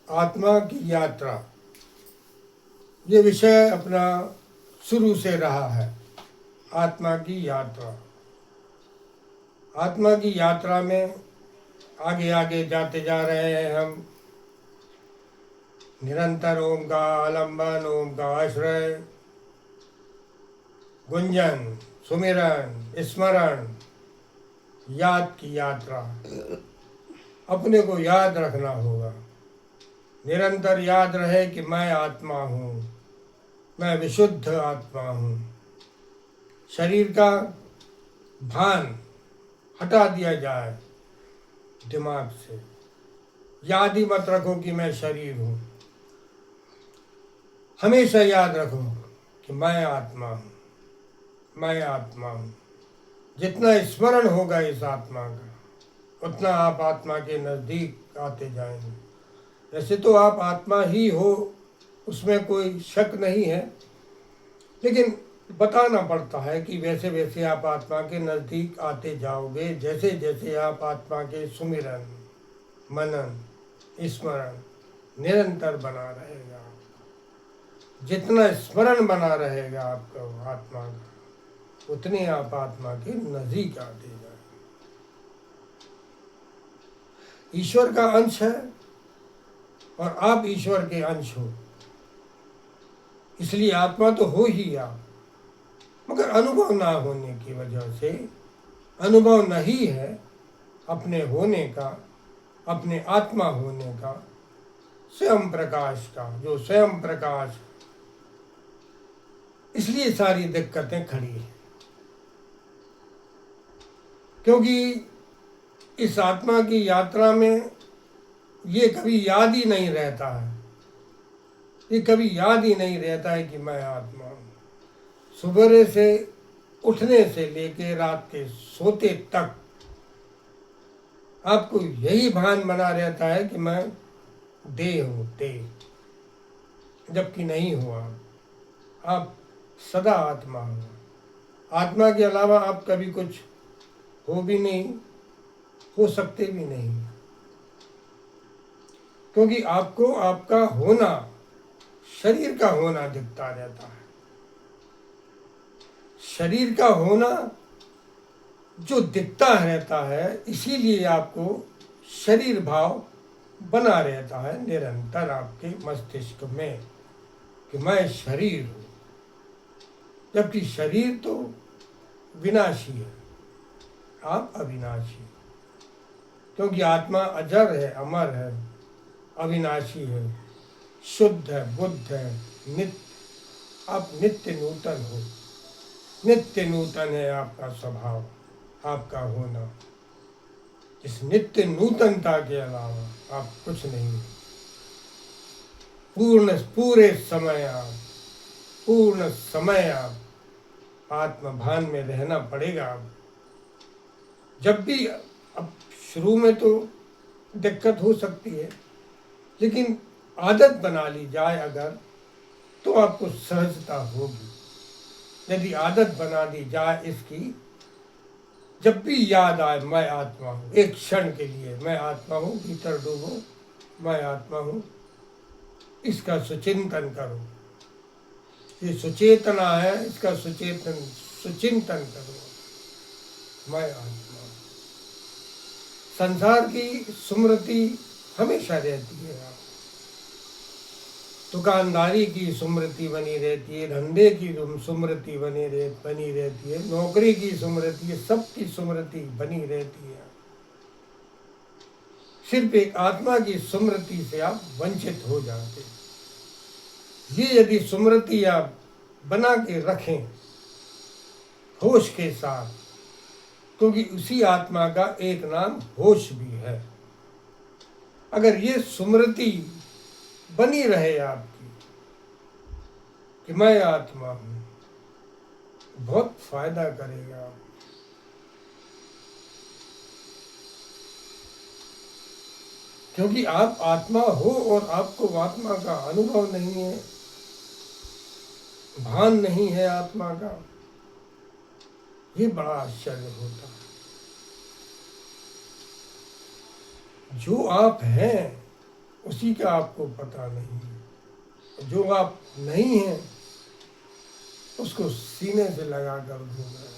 आत्मा की यात्रा, ये विषय अपना शुरू से रहा है। आत्मा की यात्रा, आत्मा की यात्रा में आगे आगे जाते जा रहे हैं हम। निरंतर ओम का आलंबन, ओम का आश्रय, गुंजन, सुमिरन, स्मरण, याद की यात्रा। अपने को याद रखना होगा, निरंतर याद रहे कि मैं आत्मा हूँ, मैं विशुद्ध आत्मा हूँ। शरीर का भान हटा दिया जाए दिमाग से। याद ही मत रखो कि मैं शरीर हूँ, हमेशा याद रखो कि मैं आत्मा हूँ, मैं आत्मा हूँ। जितना स्मरण होगा इस आत्मा का, उतना आप आत्मा के नज़दीक आते जाएंगे। वैसे तो आप आत्मा ही हो, उसमें कोई शक नहीं है, लेकिन बताना पड़ता है कि वैसे वैसे आप आत्मा के नज़दीक आते जाओगे, जैसे जैसे आप आत्मा के सुमिरन, मनन, स्मरण निरंतर बना रहेगा। जितना स्मरण बना रहेगा आपका आत्मा का, उतने आप आत्मा के नज़दीक आते जाएंगे। ईश्वर का अंश है और आप ईश्वर के अंश हो, इसलिए आत्मा तो हो ही आप, मगर अनुभव ना होने की वजह से, अनुभव नहीं है अपने होने का, अपने आत्मा होने का, स्वयं प्रकाश का, जो स्वयं प्रकाश, इसलिए सारी दिक्कतें खड़ी हैं। क्योंकि इस आत्मा की यात्रा में ये कभी याद ही नहीं रहता है, ये कभी याद ही नहीं रहता है कि मैं आत्मा हूँ। सुबह से उठने से लेके रात के सोते तक आपको यही भान बना रहता है कि मैं देह हूँ, देह, जबकि नहीं हुआ। आप सदा आत्मा हो। आत्मा के अलावा आप कभी कुछ हो भी नहीं, हो सकते भी नहीं, क्योंकि आपको आपका होना, शरीर का होना दिखता रहता है। शरीर का होना जो दिखता रहता है, इसीलिए आपको शरीर भाव बना रहता है निरंतर आपके मस्तिष्क में कि मैं शरीर हूँ, जबकि शरीर तो विनाशी है, आप अविनाशी। क्योंकि आत्मा अजर है, अमर है, अविनाशी है, शुद्ध है, बुद्ध है, नित्य। आप नित्य नूतन हो, नित्य नूतन है आपका स्वभाव, आपका होना। इस नित्य नूतनता के अलावा आप कुछ नहीं। पूरे समय आप, पूर्ण समय आप आत्मभान में रहना पड़ेगा। आप जब भी, अब शुरू में तो दिक्कत हो सकती है, लेकिन आदत बना ली जाए अगर, तो आपको सहजता होगी। यदि आदत बना दी जाए इसकी, जब भी याद आए मैं आत्मा हूँ, एक क्षण के लिए मैं आत्मा हूँ, भीतर डूबो, मैं आत्मा हूँ, इसका सुचिंतन करो। ये सुचेतना है, इसका सुचिंतन करो। मैं आत्मा हूँ। संसार की स्मृति हमेशा रहती है। दुकानदारी की स्मृति बनी रहती है, धंधे की स्मृति बनी रहती है, नौकरी की स्मृति, सबकी स्मृति बनी रहती है। सिर्फ एक आत्मा की स्मृति से आप वंचित हो जाते। ये यदि स्मृति आप बना के रखें होश के साथ, क्योंकि उसी आत्मा का एक नाम होश भी है। अगर ये स्मृति बनी रहे आपकी कि मैं आत्मा हूँ, बहुत फायदा करेगा। क्योंकि आप आत्मा हो और आपको आत्मा का अनुभव नहीं है, भान नहीं है आत्मा का, ये बड़ा आश्चर्य होता है। जो आप हैं उसी का आपको पता नहीं है। जो आप नहीं हैं उसको सीने से लगा कर घूम रहे हैं।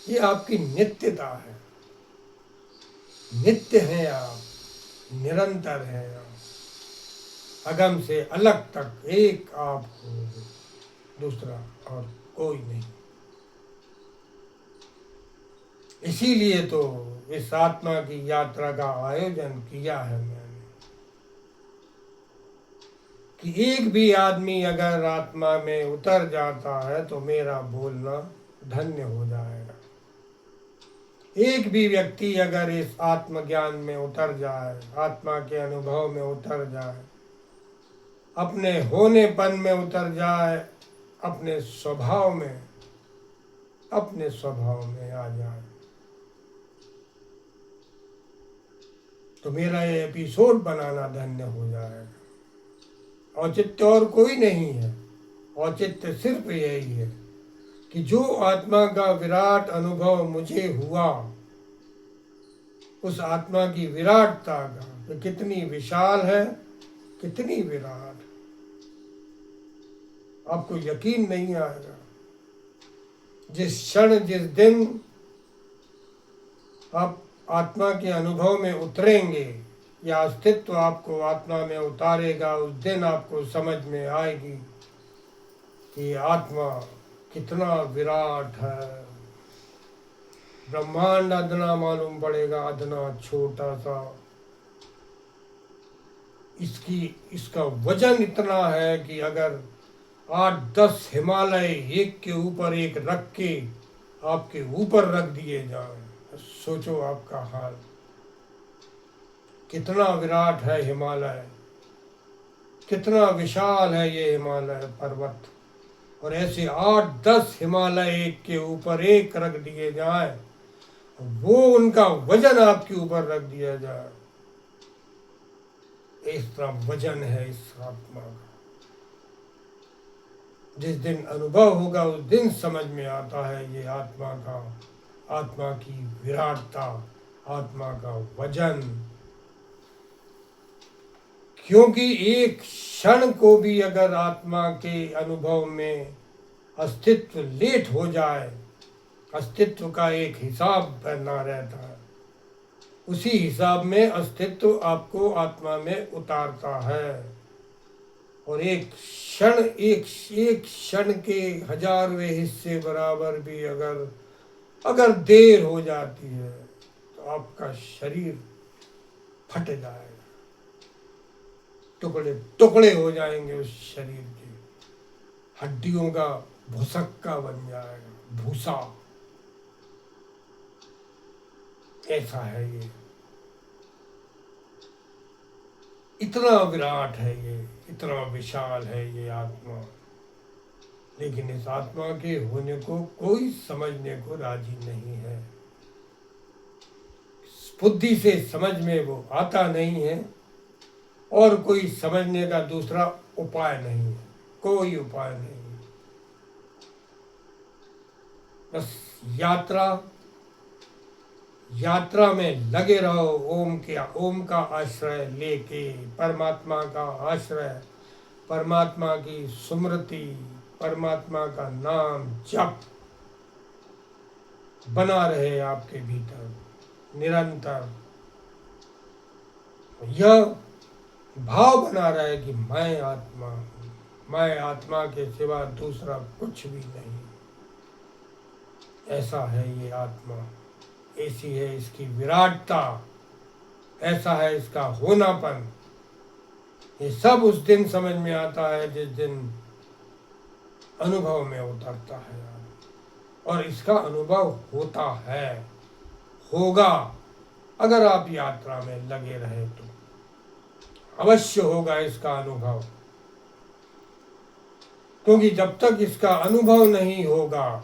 ये आपकी नित्यता है, नित्य हैं आप, निरंतर हैं आप, अगम से अलग तक एक आप हो, दूसरा और कोई नहीं। इसीलिए तो इस आत्मा की यात्रा का आयोजन किया है मैंने कि एक भी आदमी अगर आत्मा में उतर जाता है तो मेरा बोलना धन्य हो जाएगा। एक भी व्यक्ति अगर इस आत्मज्ञान में उतर जाए, आत्मा के अनुभव में उतर जाए, अपने होनेपन में उतर जाए, अपने स्वभाव में आ जाए, तो मेरा ये एपिसोड बनाना धन्य हो जाएगा। औचित्य और कोई नहीं है, औचित्य सिर्फ यही है कि जो आत्मा का विराट अनुभव मुझे हुआ, उस आत्मा की विराटता का तो कितनी विशाल है, कितनी विराट, आपको यकीन नहीं आएगा। जिस क्षण, जिस दिन आप आत्मा के अनुभव में उतरेंगे या अस्तित्व आपको आत्मा में उतारेगा, उस दिन आपको समझ में आएगी कि आत्मा कितना विराट है। ब्रह्मांड अदना मालूम पड़ेगा, अदना छोटा सा। इसका वजन इतना है कि अगर 8-10 हिमालय एक के ऊपर एक रख के आपके ऊपर रख दिए जाएं, सोचो आपका हाल कितना विराट है हिमालय, कितना विशाल है ये हिमालय पर्वत। और ऐसे 8-10 हिमालय एक के ऊपर एक रख दिए जाए, वो उनका वजन आपके ऊपर रख दिया जाए, इस तरह वजन है इस आत्मा का। जिस दिन अनुभव होगा उस दिन समझ में आता है ये आत्मा की विराटता, आत्मा का वजन। क्योंकि एक क्षण को भी अगर आत्मा के अनुभव में अस्तित्व लेट हो जाए, अस्तित्व का एक हिसाब बना रहता है, उसी हिसाब में अस्तित्व आपको आत्मा में उतारता है। और एक क्षण के 1000वें हिस्से बराबर भी अगर देर हो जाती है तो आपका शरीर फट जाएगा, टुकड़े टुकड़े हो जाएंगे, उस शरीर के हड्डियों का भुसक्का बन जाएगा, भूसा। ऐसा है ये, इतना विराट है ये, इतना विशाल है ये आत्मा। लेकिन इस आत्मा के होने को कोई समझने को राजी नहीं है। बुद्धि से समझ में वो आता नहीं है और कोई समझने का दूसरा उपाय नहीं है, कोई उपाय नहीं। बस यात्रा में लगे रहो, ओम का आश्रय लेके, परमात्मा का आश्रय, परमात्मा की स्मृति, परमात्मा का नाम जप बना रहे आपके भीतर निरंतर। यह भाव बना रहे कि मैं आत्मा हूँ, मैं आत्मा के सिवा दूसरा कुछ भी नहीं। ऐसा है ये आत्मा, ऐसी है इसकी विराटता, ऐसा है इसका होनापन। ये सब उस दिन समझ में आता है जिस दिन अनुभव में उतरता है, और इसका अनुभव होता है, होगा। अगर आप यात्रा में लगे रहे तो अवश्य होगा इसका अनुभव। क्योंकि जब तक इसका अनुभव नहीं होगा,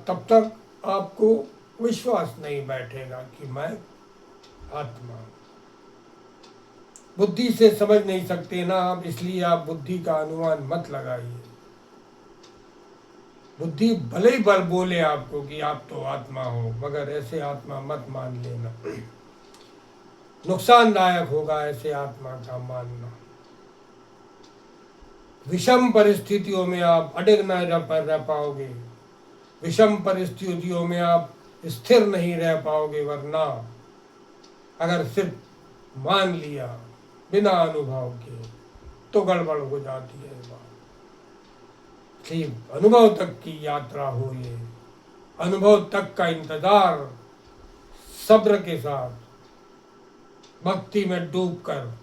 तब तक आपको विश्वास नहीं बैठेगा कि मैं आत्मा हूं। बुद्धि से समझ नहीं सकते ना आप, इसलिए आप बुद्धि का अनुमान मत लगाइए। बुद्धि भले ही बोले आपको कि आप तो आत्मा हो, मगर ऐसे आत्मा मत मान लेना। नुकसानदायक होगा ऐसे आत्मा का मानना। विषम परिस्थितियों में आप अडिग न रह पाओगे, विषम परिस्थितियों में आप स्थिर नहीं रह पाओगे, वरना अगर सिर्फ मान लिया बिना अनुभव के तो गड़बड़ हो जाती है बात। इसलिए अनुभव तक की यात्रा हो, ये अनुभव तक का इंतजार सब्र के साथ भक्ति में डूबकर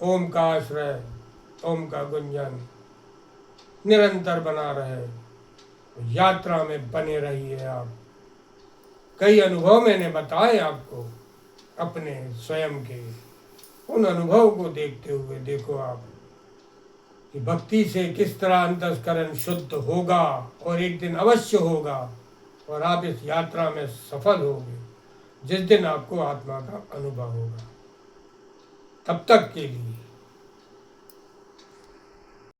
ओम का आश्रय, ओम का गुंजन निरंतर बना रहे, यात्रा में बने रहिए आप। कई अनुभव मैंने बताए आपको अपने स्वयं के, उन अनुभव को देखते हुए देखो आप कि भक्ति से किस तरह अंतस्करण शुद्ध होगा और एक दिन अवश्य होगा, और आप इस यात्रा में सफल होंगे जिस दिन आपको आत्मा का अनुभव होगा। तब तक के लिए